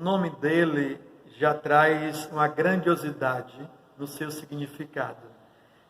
nome dele já traz uma grandiosidade no seu significado.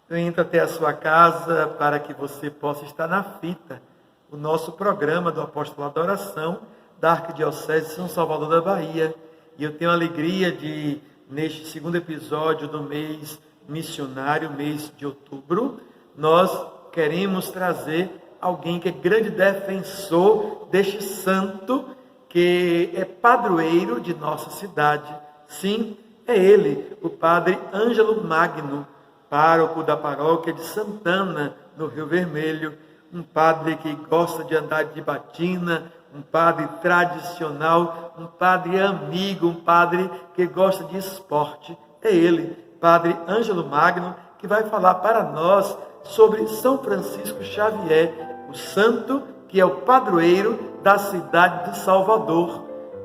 Eu entro até a sua casa para que você possa estar na fita o nosso programa do Apostolado da Oração da Arquidiocese de São Salvador da Bahia. E eu tenho a alegria de, neste segundo episódio do mês missionário, mês de outubro, nós queremos trazer alguém que é grande defensor deste santo, que é padroeiro de nossa cidade. Sim, é ele, o Padre Ângelo Magno, pároco da paróquia de Santana, no Rio Vermelho, um padre que gosta de andar de batina, um padre tradicional, um padre amigo, um padre que gosta de esporte. É ele, Padre Ângelo Magno, que vai falar para nós sobre São Francisco Xavier, o santo que é o padroeiro da cidade de Salvador.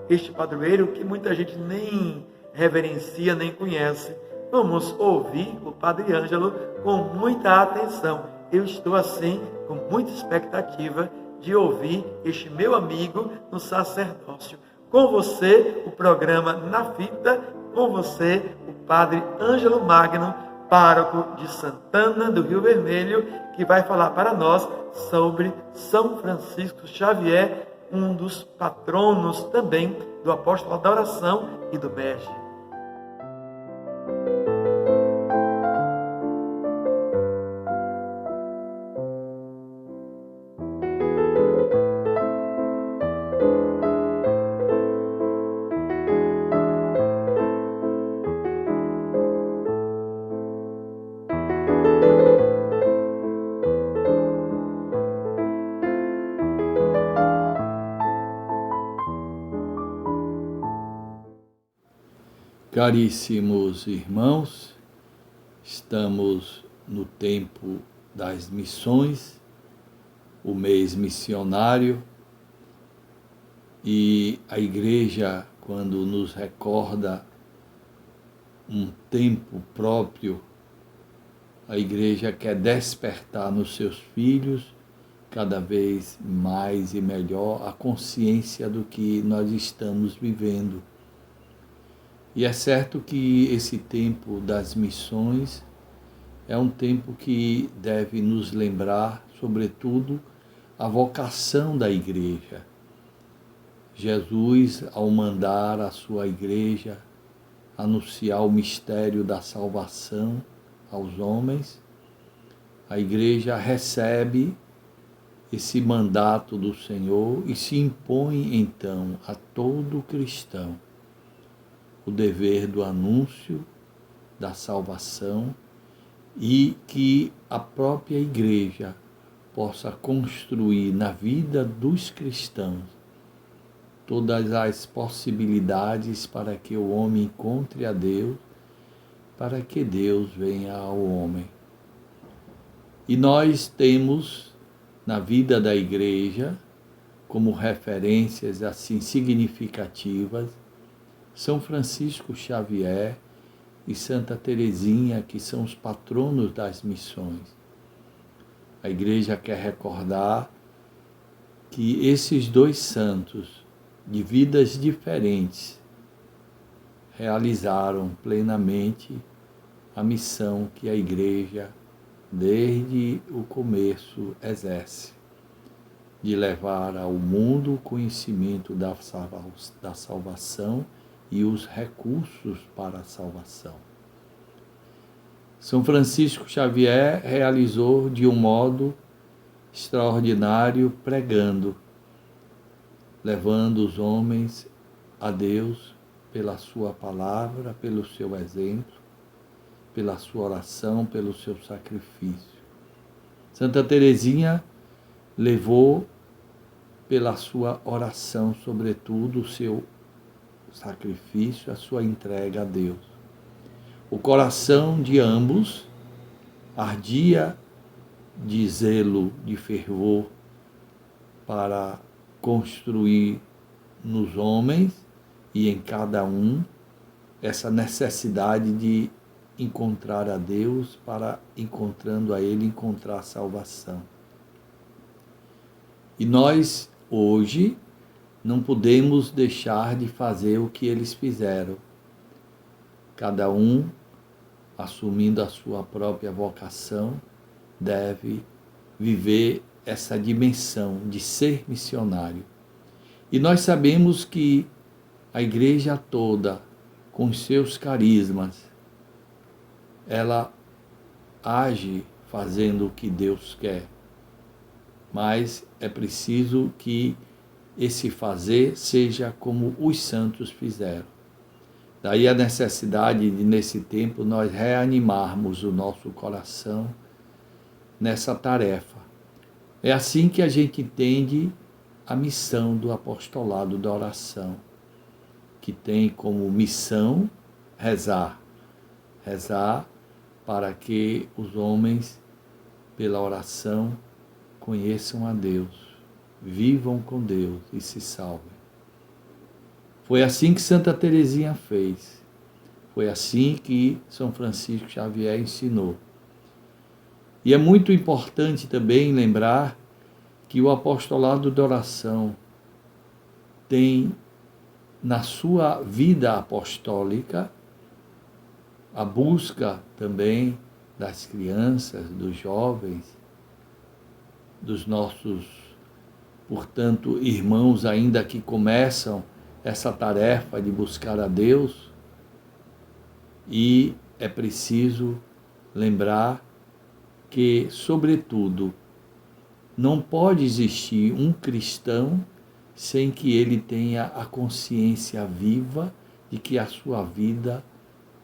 Este padroeiro que muita gente nem reverencia, nem conhece. Vamos ouvir o Padre Ângelo com muita atenção. Eu estou assim, com muita expectativa de ouvir este meu amigo no sacerdócio. Com você, o programa Na Fita, com você, o Padre Ângelo Magno, pároco de Santana do Rio Vermelho, que vai falar para nós sobre São Francisco Xavier, um dos patronos também do Apostolado da Oração e do MEG. Caríssimos irmãos, estamos no tempo das missões, o mês missionário, e a Igreja, quando nos recorda um tempo próprio, a Igreja quer despertar nos seus filhos cada vez mais e melhor a consciência do que nós estamos vivendo. E é certo que esse tempo das missões é um tempo que deve nos lembrar, sobretudo, a vocação da Igreja. Jesus, ao mandar a sua Igreja anunciar o mistério da salvação aos homens, a Igreja recebe esse mandato do Senhor e se impõe, então, a todo cristão o dever do anúncio da salvação e que a própria Igreja possa construir na vida dos cristãos todas as possibilidades para que o homem encontre a Deus, para que Deus venha ao homem. E nós temos na vida da Igreja, como referências assim significativas, São Francisco Xavier e Santa Teresinha, que são os patronos das missões. A Igreja quer recordar que esses dois santos, de vidas diferentes, realizaram plenamente a missão que a Igreja, desde o começo, exerce, de levar ao mundo o conhecimento da salvação e os recursos para a salvação. São Francisco Xavier realizou de um modo extraordinário pregando, levando os homens a Deus pela sua palavra, pelo seu exemplo, pela sua oração, pelo seu sacrifício. Santa Teresinha levou pela sua oração, sobretudo, o seu sacrifício, a sua entrega a Deus. O coração de ambos ardia de zelo, de fervor, para construir nos homens e em cada um essa necessidade de encontrar a Deus, para, encontrando a Ele, encontrar a salvação. E nós, hoje, não podemos deixar de fazer o que eles fizeram. Cada um, assumindo a sua própria vocação, deve viver essa dimensão de ser missionário. E nós sabemos que a igreja toda, com os seus carismas, ela age fazendo o que Deus quer. Mas é preciso que esse fazer seja como os santos fizeram. Daí a necessidade de, nesse tempo, nós reanimarmos o nosso coração nessa tarefa. É assim que a gente entende a missão do apostolado da oração, que tem como missão rezar. Rezar para que os homens, pela oração, conheçam a Deus, vivam com Deus e se salvem. Foi assim que Santa Teresinha fez. Foi assim que São Francisco Xavier ensinou. E é muito importante também lembrar que o apostolado da oração tem na sua vida apostólica a busca também das crianças, dos jovens, dos nossos, portanto, irmãos ainda que começam essa tarefa de buscar a Deus. E é preciso lembrar que, sobretudo, não pode existir um cristão sem que ele tenha a consciência viva de que a sua vida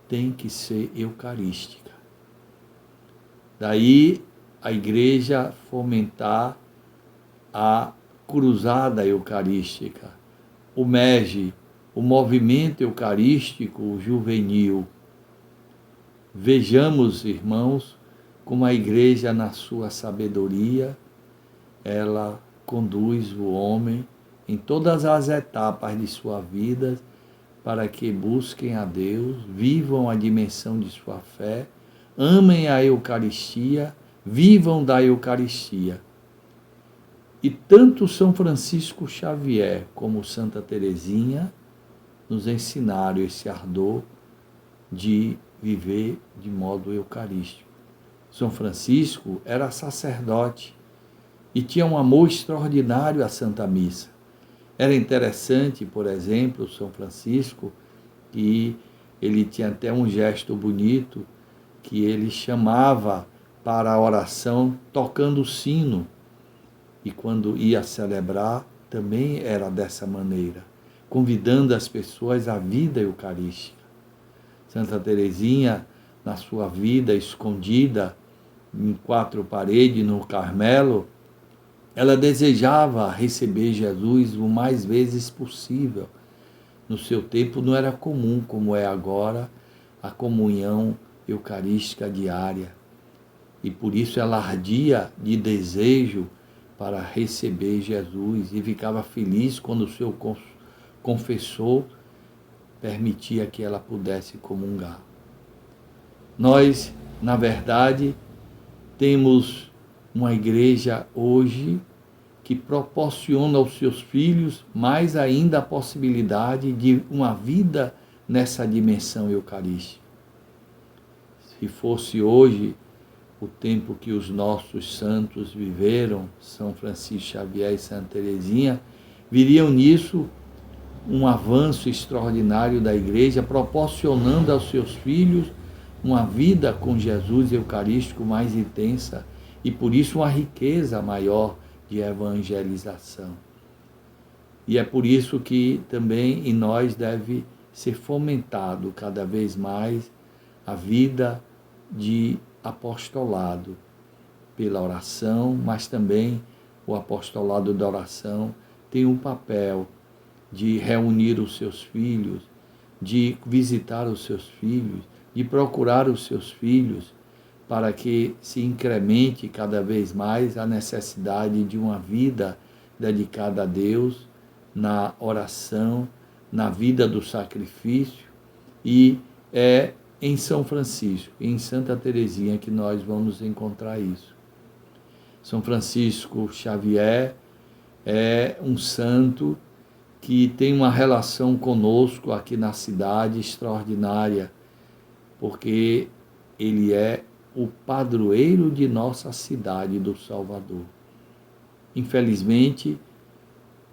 tem que ser eucarística. Daí a igreja fomentar a cruzada eucarística, o MEG, o movimento eucarístico juvenil. Vejamos, irmãos, como a igreja, na sua sabedoria, ela conduz o homem em todas as etapas de sua vida para que busquem a Deus, vivam a dimensão de sua fé, amem a Eucaristia, vivam da Eucaristia. E tanto São Francisco Xavier como Santa Teresinha nos ensinaram esse ardor de viver de modo eucarístico. São Francisco era sacerdote e tinha um amor extraordinário à Santa Missa. Era interessante, por exemplo, São Francisco, que ele tinha até um gesto bonito, que ele chamava para a oração tocando o sino. E quando ia celebrar, também era dessa maneira, convidando as pessoas à vida eucarística. Santa Teresinha, na sua vida escondida, em 4 paredes, no Carmelo, ela desejava receber Jesus o mais vezes possível. No seu tempo não era comum, como é agora, a comunhão eucarística diária. E por isso ela ardia de desejo para receber Jesus e ficava feliz quando o seu confessor permitia que ela pudesse comungar. Nós, na verdade, temos uma igreja hoje que proporciona aos seus filhos mais ainda a possibilidade de uma vida nessa dimensão eucarística. Se fosse hoje o tempo que os nossos santos viveram, São Francisco Xavier e Santa Teresinha, viriam nisso um avanço extraordinário da igreja, proporcionando aos seus filhos uma vida com Jesus eucarístico mais intensa e por isso uma riqueza maior de evangelização. E é por isso que também em nós deve ser fomentado cada vez mais a vida de apostolado pela oração, mas também o apostolado da oração tem um papel de reunir os seus filhos, de visitar os seus filhos, de procurar os seus filhos, para que se incremente cada vez mais a necessidade de uma vida dedicada a Deus, na oração, na vida do sacrifício, e é em São Francisco e em Santa Teresinha que nós vamos encontrar isso. São Francisco Xavier é um santo que tem uma relação conosco aqui na cidade extraordinária, porque ele é o padroeiro de nossa cidade do Salvador. Infelizmente,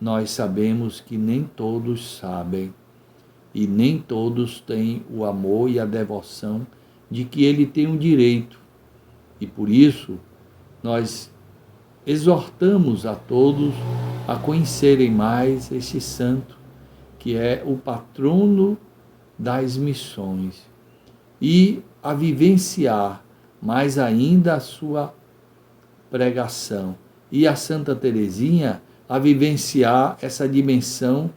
nós sabemos que nem todos sabem e nem todos têm o amor e a devoção de que ele tem um direito. E por isso, nós exortamos a todos a conhecerem mais este santo, que é o patrono das missões, e a vivenciar mais ainda a sua pregação. E a Santa Teresinha a vivenciar essa dimensão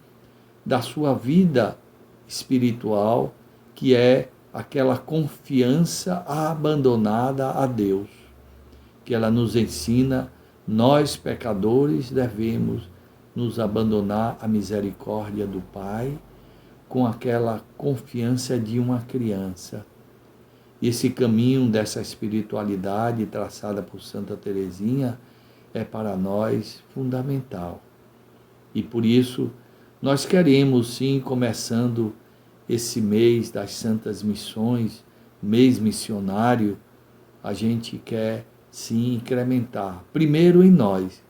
da sua vida espiritual, que é aquela confiança abandonada a Deus, que ela nos ensina. Nós, pecadores, devemos nos abandonar à misericórdia do Pai com aquela confiança de uma criança. Esse caminho dessa espiritualidade traçada por Santa Teresinha é para nós fundamental. E por isso nós queremos sim, começando esse mês das Santas Missões, mês missionário, a gente quer sim incrementar, primeiro em nós,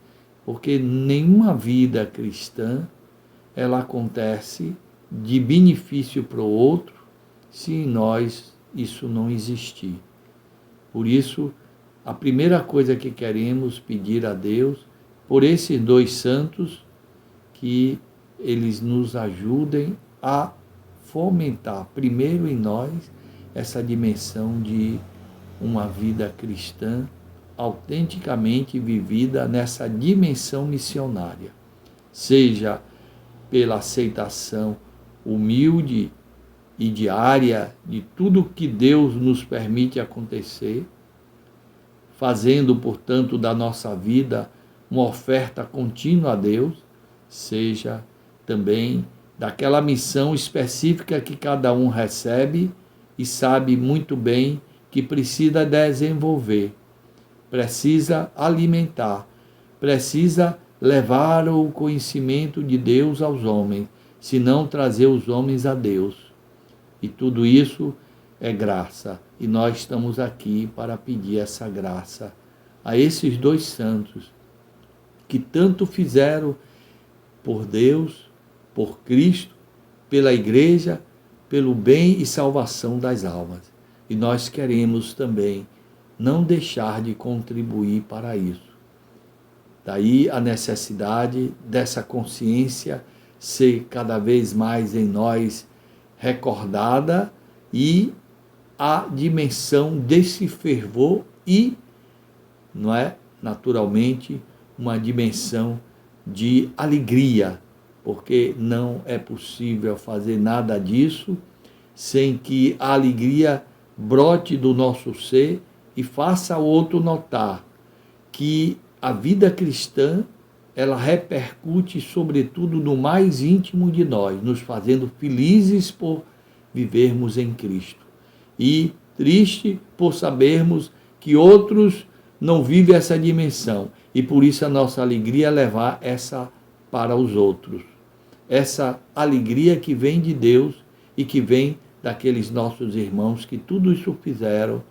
porque nenhuma vida cristã ela acontece de benefício para o outro se em nós isso não existir. Por isso, a primeira coisa que queremos pedir a Deus, por esses dois santos, que eles nos ajudem a fomentar primeiro em nós essa dimensão de uma vida cristã autenticamente vivida nessa dimensão missionária, seja pela aceitação humilde e diária de tudo que Deus nos permite acontecer, fazendo, portanto, da nossa vida uma oferta contínua a Deus, seja também daquela missão específica que cada um recebe e sabe muito bem que precisa desenvolver, precisa alimentar, precisa levar o conhecimento de Deus aos homens, se não trazer os homens a Deus. E tudo isso é graça, e nós estamos aqui para pedir essa graça a esses dois santos que tanto fizeram por Deus, por Cristo, pela Igreja, pelo bem e salvação das almas. E nós queremos também não deixar de contribuir para isso. Daí a necessidade dessa consciência ser cada vez mais em nós recordada e a dimensão desse fervor e, não é, naturalmente, uma dimensão de alegria, porque não é possível fazer nada disso sem que a alegria brote do nosso ser e faça o outro notar que a vida cristã, ela repercute sobretudo no mais íntimo de nós, nos fazendo felizes por vivermos em Cristo. E triste por sabermos que outros não vivem essa dimensão. E por isso a nossa alegria é levar essa para os outros. Essa alegria que vem de Deus e que vem daqueles nossos irmãos que tudo isso fizeram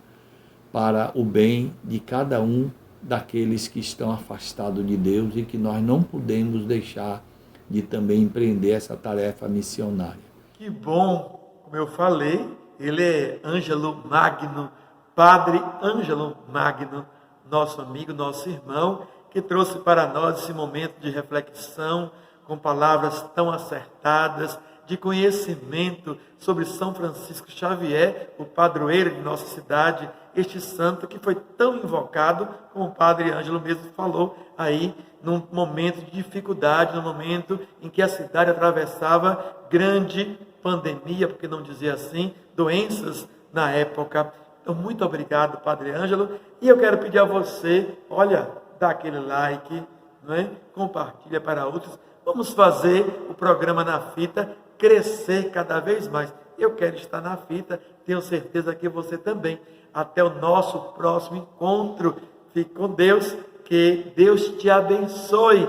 para o bem de cada um daqueles que estão afastados de Deus e que nós não podemos deixar de também empreender essa tarefa missionária. Que bom, como eu falei, ele é Ângelo Magno, Padre Ângelo Magno, nosso amigo, nosso irmão, que trouxe para nós esse momento de reflexão, com palavras tão acertadas, de conhecimento sobre São Francisco Xavier, o padroeiro de nossa cidade, este santo que foi tão invocado, como o Padre Ângelo mesmo falou aí, num momento de dificuldade, num momento em que a cidade atravessava grande pandemia, porque não dizer assim, doenças na época. Então, muito obrigado, Padre Ângelo, e eu quero pedir a você, olha, dá aquele like, não é? Compartilha para outros, vamos fazer o programa Na Fita crescer cada vez mais. Eu quero estar na fita, tenho certeza que você também. Até o nosso próximo encontro. Fique com Deus, que Deus te abençoe.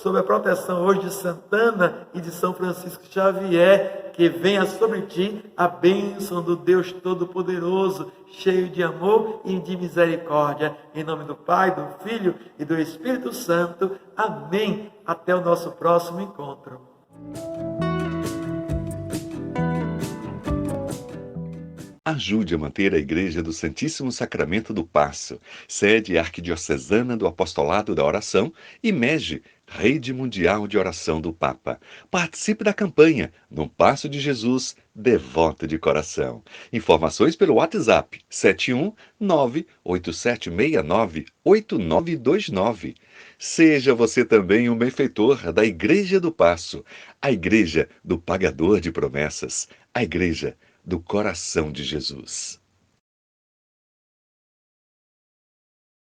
sob a proteção hoje de Santana e de São Francisco Xavier, que venha sobre ti a bênção do Deus Todo-Poderoso, cheio de amor e de misericórdia. Em nome do Pai, do Filho e do Espírito Santo. Amém. Até o nosso próximo encontro. Ajude a manter a Igreja do Santíssimo Sacramento do Paço, sede arquidiocesana do Apostolado da Oração, e MEG, Rede Mundial de Oração do Papa. Participe da campanha No Paço de Jesus, devoto de coração. Informações pelo WhatsApp 71987698929. Seja você também um benfeitor da Igreja do Paço, a Igreja do Pagador de Promessas, a Igreja do Coração de Jesus.